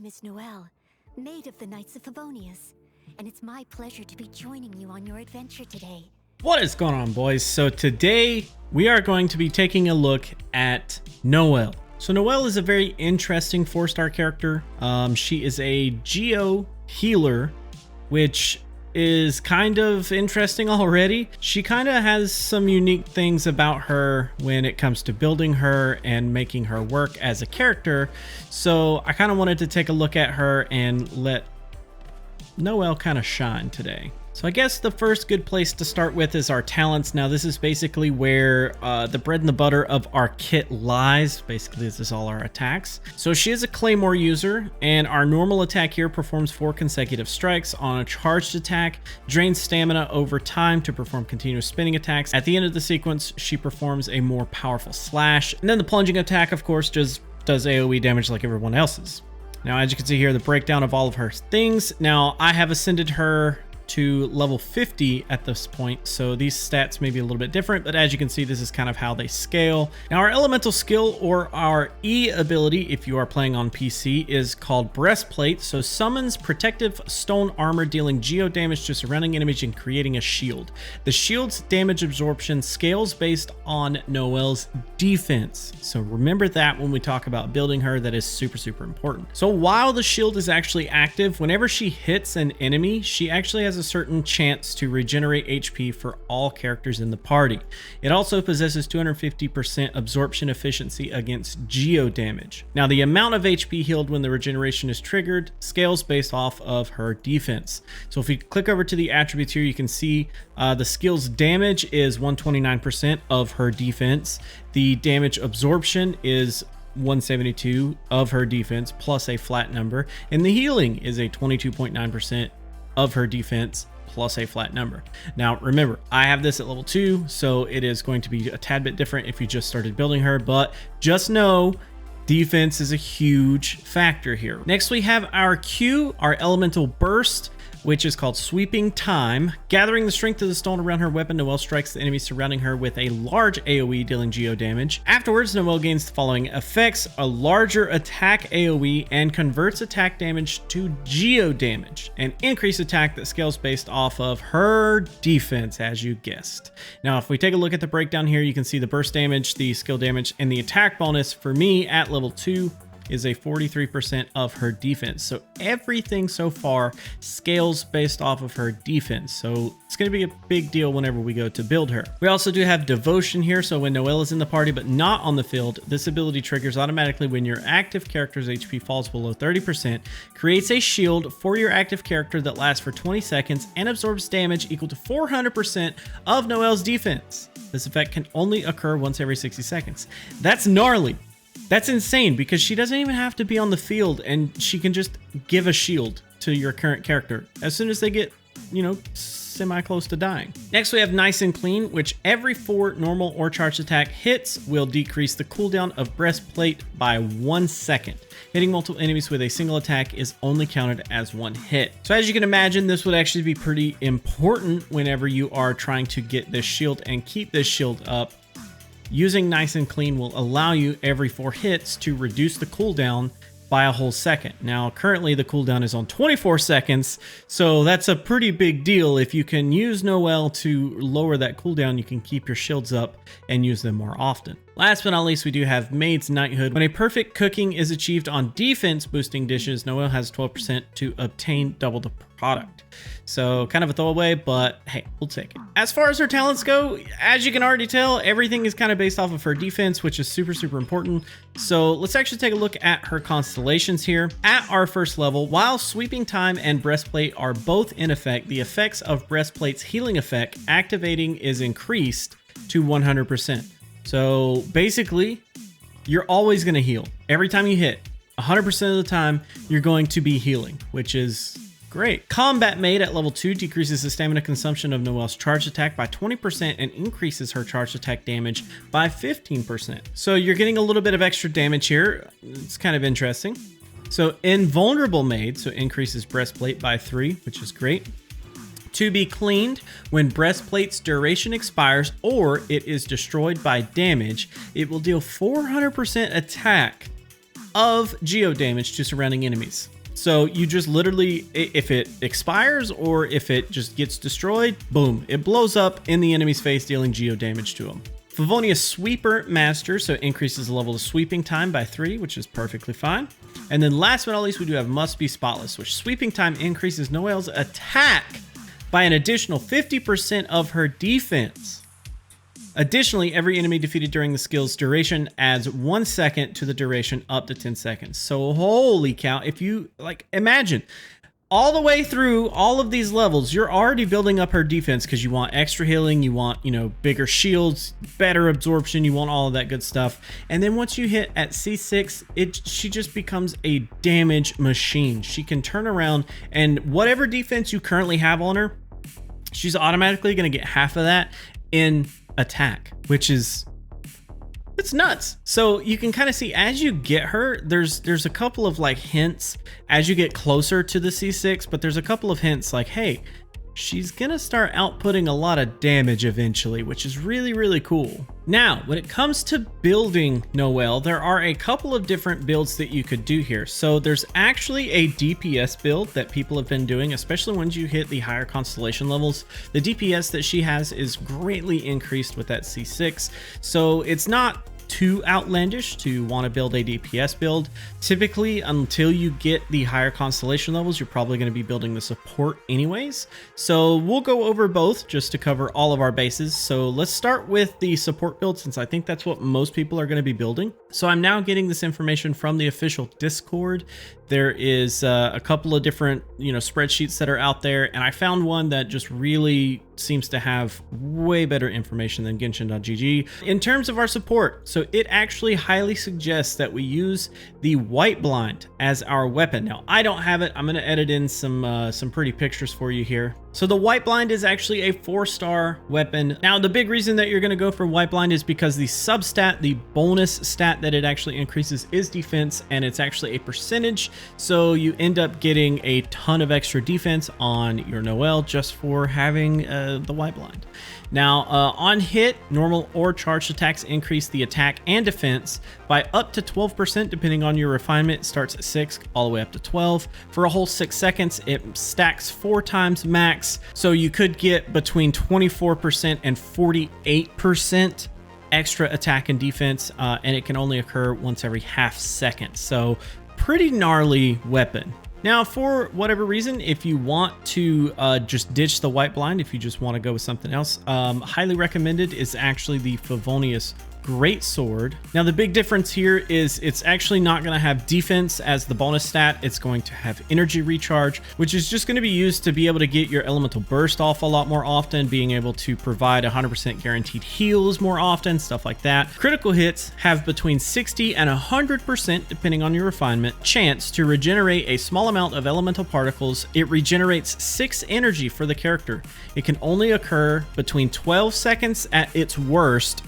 is Noelle, maid of the Knights of Favonius, and it's my pleasure to be joining you on your adventure today. What is going on, boys? So today we are going to be taking a look at Noelle. So Noelle is a very interesting 4-star character. She is a Geo healer, which is kind of interesting already. She kind of has some unique things about her when it comes to building her and making her work as a character. So I kind of wanted to take a look at her and let Noelle kind of shine today. So I guess the first good place to start with is our talents. Now this is basically where the bread and the butter of our kit lies. Basically this is all our attacks. So she is a Claymore user, and our normal attack here performs 4 consecutive strikes on a charged attack, drains stamina over time to perform continuous spinning attacks. At the end of the sequence, she performs a more powerful slash. And then the plunging attack, of course, just does AoE damage like everyone else's. Now, as you can see here, the breakdown of all of her things. Now, I have ascended her to level 50 at this point, so these stats may be a little bit different, but as you can see, this is kind of how they scale. Now our elemental skill, or our E ability if you are playing on PC, is called Breastplate. So summons protective stone armor, dealing geo damage to surrounding enemies and creating a shield. The shield's damage absorption scales based on Noelle's defense, so remember that when we talk about building her. That is super important. So while the shield is actually active, whenever she hits an enemy, she actually has a certain chance to regenerate HP for all characters in the party. It also possesses 250% absorption efficiency against geo damage. Now the amount of HP healed when the regeneration is triggered scales based off of her defense. So if we click over to the attributes here, you can see the skill's damage is 129% of her defense. The damage absorption is 172 of her defense plus a flat number, and the healing is a 22.9% of her defense plus a flat number. Now remember, I have this at level 2, so it is going to be a tad bit different if you just started building her, but just know defense is a huge factor here. Next we have our Q, our elemental burst, which is called Sweeping Time. Gathering the strength of the stone around her weapon, Noelle strikes the enemy surrounding her with a large AoE, dealing geo damage. Afterwards, Noelle gains the following effects: a larger attack AoE, and converts attack damage to geo damage. An increased attack that scales based off of her defense, as you guessed. Now, if we take a look at the breakdown here, you can see the burst damage, the skill damage, and the attack bonus for me at level 2 is a 43% of her defense. So everything so far scales based off of her defense. So it's going to be a big deal whenever we go to build her. We also do have devotion here. So when Noelle is in the party but not on the field, this ability triggers automatically when your active character's HP falls below 30%, creates a shield for your active character that lasts for 20 seconds and absorbs damage equal to 400% of Noelle's defense. This effect can only occur once every 60 seconds. That's gnarly. That's insane, because she doesn't even have to be on the field and she can just give a shield to your current character as soon as they get, you know, semi close to dying. Next we have Nice and Clean, which every 4 normal or charged attack hits will decrease the cooldown of Breastplate by 1 second. Hitting multiple enemies with a single attack is only counted as 1 hit. So as you can imagine, this would actually be pretty important whenever you are trying to get this shield and keep this shield up. Using Nice and Clean will allow you every 4 hits to reduce the cooldown by a whole second. Now currently the cooldown is on 24 seconds, so that's a pretty big deal. If you can use Noelle to lower that cooldown, you can keep your shields up and use them more often. Last but not least, we do have Maid's Knighthood. When a perfect cooking is achieved on defense boosting dishes, Noelle has 12% to obtain double the product. So kind of a throwaway, but hey, we'll take it. As far as her talents go, as you can already tell, everything is kind of based off of her defense, which is super important. So let's actually take a look at her constellations here. At our first level, while Sweeping Time and Breastplate are both in effect, the effects of Breastplate's healing effect activating is increased to 100%. So basically, you're always going to heal. Every time you hit, 100% of the time, you're going to be healing, which is great. Combat Maid at level 2 decreases the stamina consumption of Noelle's charged attack by 20% and increases her charged attack damage by 15%. So you're getting a little bit of extra damage here. It's kind of interesting. So Invulnerable Maid, so increases Breastplate by 3, which is great. To be cleaned, when Breastplate's duration expires or it is destroyed by damage, it will deal 400% attack of geo damage to surrounding enemies. So you just literally, if it expires or if it just gets destroyed, boom, it blows up in the enemy's face, dealing geo damage to them. Favonius Sweeper Master, so it increases the level of sweeping time by 3, which is perfectly fine. And then last but not least, we do have Must Be Spotless, which sweeping time increases Noelle's attack by an additional 50% of her defense. Additionally, every enemy defeated during the skill's duration adds 1 second to the duration up to 10 seconds. So holy cow, if you like imagine all the way through all of these levels, you're already building up her defense because you want extra healing, you want, you know, bigger shields, better absorption, you want all of that good stuff. And then once you hit at C6, she just becomes a damage machine. She can turn around and whatever defense you currently have on her, she's automatically going to get half of that in attack, which is, it's nuts. So you can kind of see as you get her, there's a couple of like hints as you get closer to the C6, but there's a couple of hints like, hey, she's gonna start outputting a lot of damage eventually, which is really, really cool. Now, when it comes to building Noelle, there are a couple of different builds that you could do here. So there's actually a DPS build that people have been doing, especially once you hit the higher constellation levels. The DPS that she has is greatly increased with that C6. So it's not too outlandish to want to build a DPS build. Typically, until you get the higher constellation levels, you're probably going to be building the support anyways. So we'll go over both just to cover all of our bases. So let's start with the support build, since I think that's what most people are going to be building. So I'm now getting this information from the official Discord. There is a couple of different, spreadsheets that are out there, and I found one that just really seems to have way better information than Genshin.gg. In terms of our support, so it actually highly suggests that we use the white blind as our weapon. Now, I don't have it. I'm going to edit in some pretty pictures for you here. So the white blind is actually a 4-star weapon. Now, the big reason that you're going to go for white blind is because the substat, the bonus stat that it actually increases, is defense, and it's actually a percentage. So you end up getting a ton of extra defense on your Noelle just for having the white blind. Now, on hit, normal or charged attacks increase the attack and defense by up to 12%, depending on your refinement. It starts at 6 all the way up to 12. For a whole 6 seconds, it stacks 4 times max. So you could get between 24% and 48% extra attack and defense, and it can only occur once every half second. So pretty gnarly weapon. Now, for whatever reason, if you want to just ditch the white blind, if you just want to go with something else, highly recommended is actually the Favonius Greatsword. Now, the big difference here is it's actually not going to have defense as the bonus stat. It's going to have energy recharge, which is just going to be used to be able to get your elemental burst off a lot more often, being able to provide 100% guaranteed heals more often, stuff like that. Critical hits have between 60 and 100%, depending on your refinement, chance to regenerate a small amount of elemental particles. It regenerates 6 energy for the character. It can only occur between 12 seconds at its worst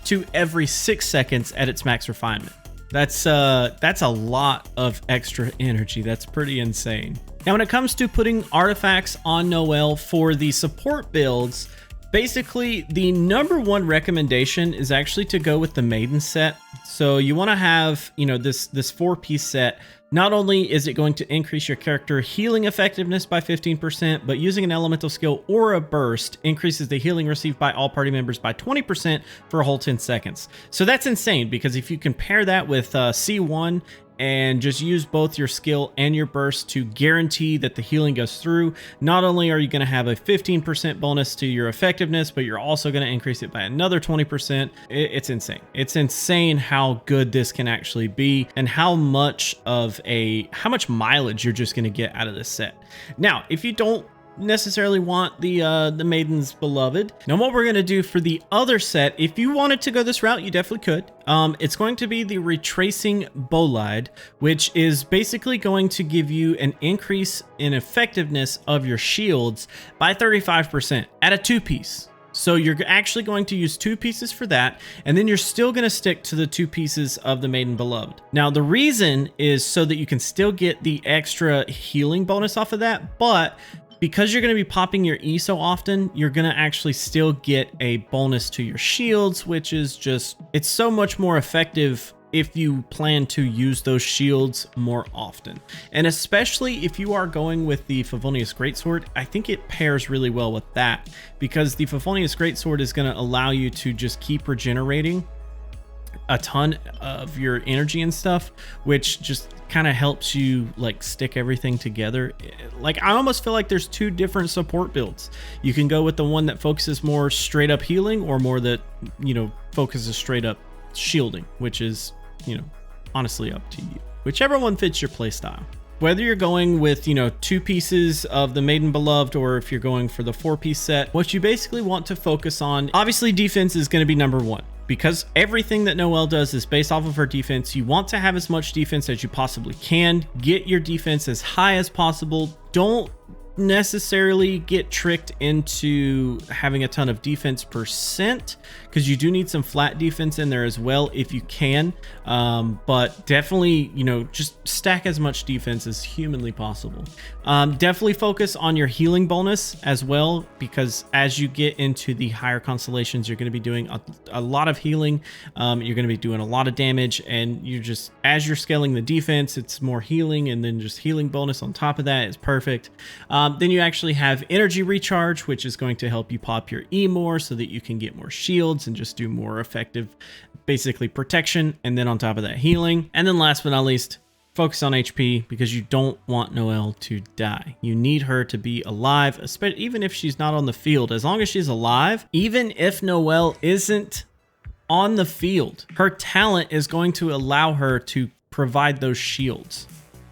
to every 6 seconds at its max refinement. That's a lot of extra energy. That's pretty insane. Now, when it comes to putting artifacts on Noelle for the support builds, basically the #1 recommendation is actually to go with the maiden set. So you want to have, this 4-piece set. Not only is it going to increase your character healing effectiveness by 15%, but using an elemental skill or a burst increases the healing received by all party members by 20% for a whole 10 seconds. So that's insane, because if you compare that with C1 and just use both your skill and your burst to guarantee that the healing goes through, not only are you going to have a 15% bonus to your effectiveness, but you're also going to increase it by another 20%. It's insane. It's insane how good this can actually be, and how much mileage you're just going to get out of this set. Now, if you don't necessarily want the Maiden's Beloved, now what we're going to do for the other set, if you wanted to go this route, you definitely could. It's going to be the Retracing Bolide, which is basically going to give you an increase in effectiveness of your shields by 35% at a 2-piece. So you're actually going to use 2 pieces for that, and then you're still going to stick to the 2 pieces of the Maiden Beloved. Now, the reason is so that you can still get the extra healing bonus off of that, but because you're going to be popping your E so often, you're going to actually still get a bonus to your shields, which is just, it's so much more effective if you plan to use those shields more often. And especially if you are going with the Favonius Greatsword, I think it pairs really well with that, because the Favonius Greatsword is going to allow you to just keep regenerating a ton of your energy and stuff, which just kind of helps you like stick everything together. Like, I almost feel like there's two different support builds. You can go with the one that focuses more straight up healing, or more that, you know, focuses straight up shielding, which is, you know, honestly up to you. Whichever one fits your playstyle. Whether you're going with, you know, 2 pieces of the Maiden Beloved, or if you're going for the 4-piece set, what you basically want to focus on, obviously defense is going to be number one. Because everything that Noelle does is based off of her defense, you want to have as much defense as you possibly can. Get your defense as high as possible. Don't necessarily get tricked into having a ton of defense percent, because you do need some flat defense in there as well if you can, but definitely, you know, just stack as much defense as humanly possible. Definitely focus on your healing bonus as well, because as you get into the higher constellations, you're going to be doing a lot of healing. You're going to be doing a lot of damage, and you just, as you're scaling the defense, it's more healing, and then just healing bonus on top of that is perfect. Then you actually have energy recharge, which is going to help you pop your E more so that you can get more shields and just do more effective, basically protection. And then on top of that, healing. And then last but not least, focus on HP, because you don't want Noelle to die. You need her to be alive, especially even if she's not on the field. As long as she's alive, even if Noelle isn't on the field, her talent is going to allow her to provide those shields,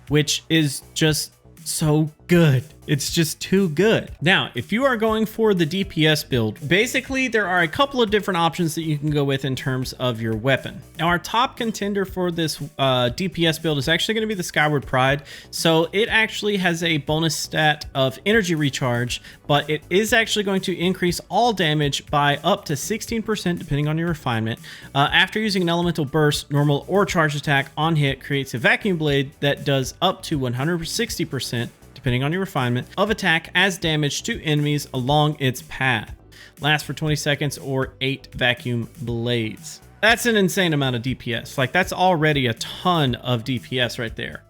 which is just so good. It's just too good. Now, if you are going for the DPS build, basically there are a couple of different options that you can go with in terms of your weapon. Now, our top contender for this DPS build is actually going to be the Skyward Pride. So it actually has a bonus stat of energy recharge, but it is actually going to increase all damage by up to 16% depending on your refinement. After using an elemental burst, normal or charged attack on hit creates a vacuum blade that does up to 160%, depending on your refinement, of attack as damage to enemies along its path. Lasts for 20 seconds or 8 vacuum blades. That's an insane amount of DPS. Like, that's already a ton of DPS right there.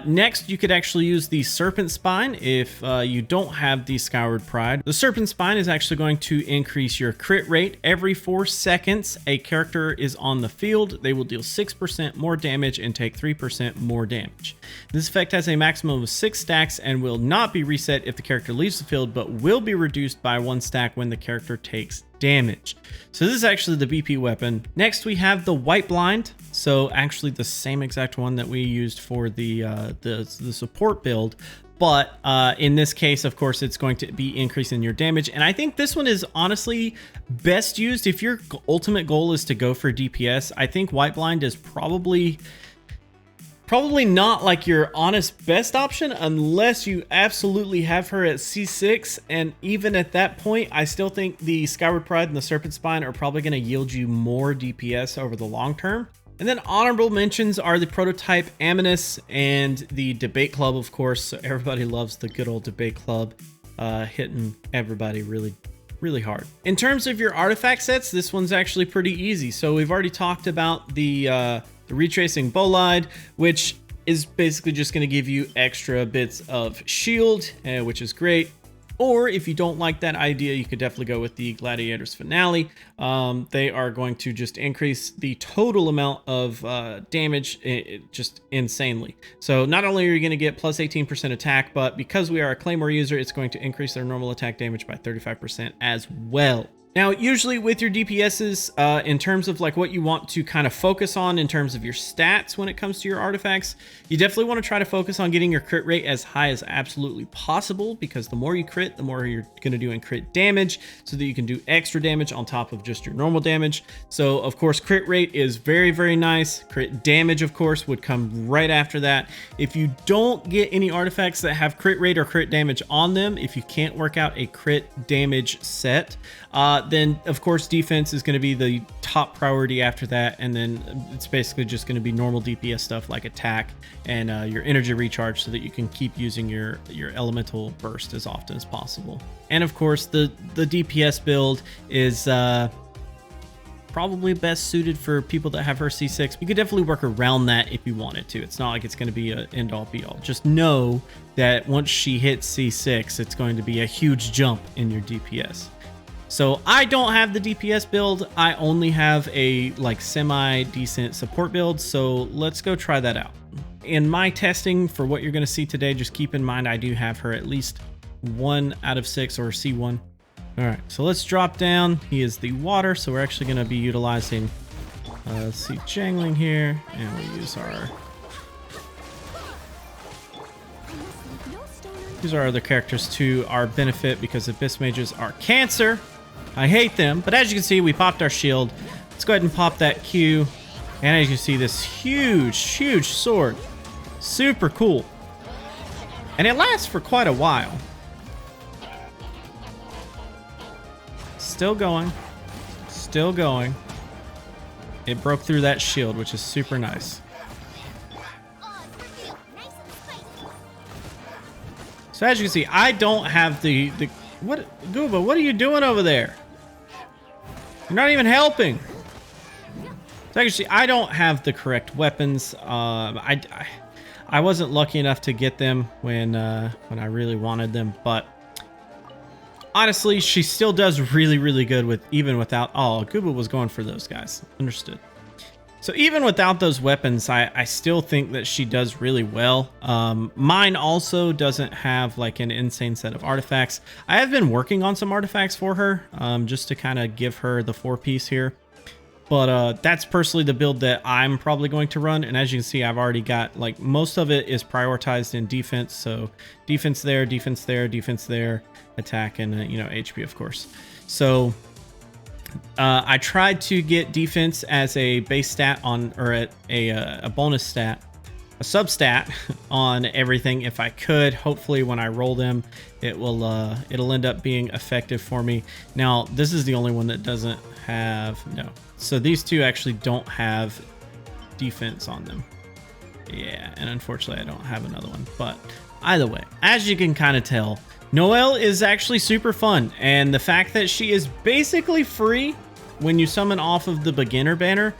Next, you could actually use the Serpent Spine if you don't have the Skyward Pride. The Serpent Spine is actually going to increase your crit rate. Every 4 seconds a character is on the field, they will deal 6% more damage and take 3% more damage. This effect has a maximum of 6 stacks and will not be reset if the character leaves the field, but will be reduced by 1 stack when the character takes damage. So this is actually the BP weapon. Next, we have the White Blind. So actually the same exact one that we used for the support build, but in this case, of course, it's going to be increasing your damage. And I think this one is honestly best used if your ultimate goal is to go for DPS. I think White Blind is probably not like your honest best option unless you absolutely have her at C6, and even at that point, I still think the Skyward Pride and the Serpent Spine are probably going to yield you more DPS over the long term. And then honorable mentions are the Prototype Aminus and the Debate Club, of course. So everybody loves the good old Debate Club, hitting everybody really hard. In terms of your artifact sets, this one's actually pretty easy. So we've already talked about the Retracing Bolide, which is basically just going to give you extra bits of shield, which is great. Or if you don't like that idea, you could definitely go with the Gladiator's Finale. They are going to just increase the total amount of damage just insanely. So not only are you going to get plus 18% attack, but because we are a Claymore user, it's going to increase their normal attack damage by 35% as well. Now, usually with your DPSs, in terms of like what you want to kind of focus on in terms of your stats when it comes to your artifacts, you definitely want to try to focus on getting your crit rate as high as absolutely possible, because the more you crit, the more you're going to do in crit damage, so that you can do extra damage on top of just your normal damage. So of course, crit rate is very, very nice. Crit damage, of course, would come right after that. If you don't get any artifacts that have crit rate or crit damage on them, if you can't work out a crit damage set, then of course defense is going to be the top priority after that, and then it's basically just going to be normal DPS stuff like attack and your energy recharge, so that you can keep using your elemental burst as often as possible. And of course the DPS build is probably best suited for people that have her C6. You could definitely work around that if you wanted to. It's not like it's going to be an end-all be-all. Just know that once she hits C6, it's going to be a huge jump in your DPS. So I don't have the DPS build. I only have a like semi-decent support build. So let's go try that out. In my testing for what you're going to see today, just keep in mind I do have her at least 1 out of 6 or C1. All right, so let's drop down. He is the water, so we're actually going to be utilizing let's see, jangling here, and we'll use our... These are other characters to our benefit because Abyss Mages are cancer. I hate them, but as you can see, we popped our shield. Let's go ahead and pop that Q. And as you can see, this huge sword. Super cool. And it lasts for quite a while. Still going. Still going. It broke through that shield, which is super nice. So as you can see, I don't have the what, Gooba, what are you doing over there? You're not even helping. So as you see, I don't have the correct weapons. I wasn't lucky enough to get them when I really wanted them, but honestly, she still does really good with even without. Oh, Gooba was going for those guys. Understood. So even without those weapons, I still think that she does really well. Mine also doesn't have like an insane set of artifacts. I have been working on some artifacts for her just to kind of give her the 4-piece here. But that's personally the build that I'm probably going to run. And as you can see, I've already got like most of it is prioritized in defense. So defense there, defense there, defense there, attack, and you know, HP of course. So I tried to get defense as a base stat on, or a bonus stat, a sub stat on everything if I could. Hopefully when I roll them, it'll end up being effective for me. Now this is the only one that doesn't have, no. So these two actually don't have defense on them. Yeah, and unfortunately I don't have another one. But either way, as you can kind of tell, Noelle is actually super fun, and the fact that she is basically free when you summon off of the beginner banner,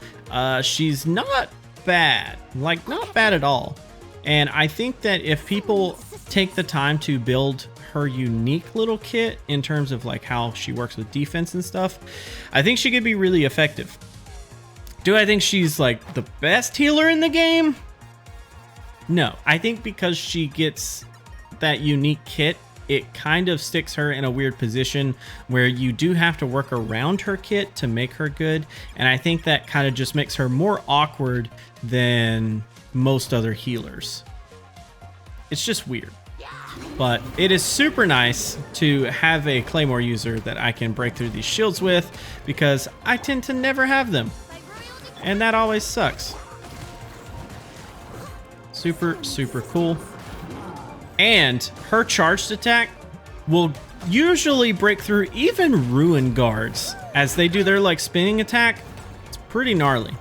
she's not bad, like not bad at all. And I think that if people take the time to build her unique little kit in terms of like how she works with defense and stuff, I think she could be really effective. Do I think she's like the best healer in the game? No, I think because she gets that unique kit, it kind of sticks her in a weird position where you do have to work around her kit to make her good. And I think that kind of just makes her more awkward than most other healers. It's just weird. But it is super nice to have a Claymore user that I can break through these shields with, because I tend to never have them. And that always sucks. Super cool. And her charged attack will usually break through even ruin guards as they do their like spinning attack. It's pretty gnarly.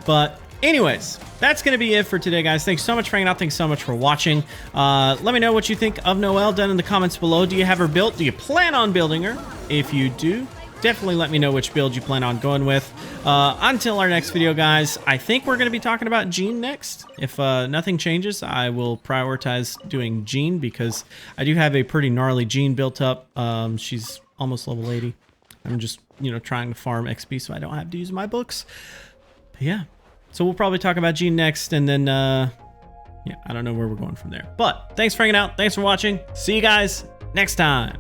But anyways, that's going to be it for today, guys. Thanks so much for hanging out. Thanks so much for watching. Let me know what you think of Noelle down in the comments below. Do you have her built? Do you plan on building her? If you do, definitely let me know which build you plan on going with. Until our next video, guys, I think we're going to be talking about Jean next. If nothing changes, I will prioritize doing Jean because I do have a pretty gnarly Jean built up. She's almost level 80. I'm just, you know, trying to farm XP so I don't have to use my books. But yeah. So we'll probably talk about Jean next, and then, yeah, I don't know where we're going from there. But thanks for hanging out. Thanks for watching. See you guys next time.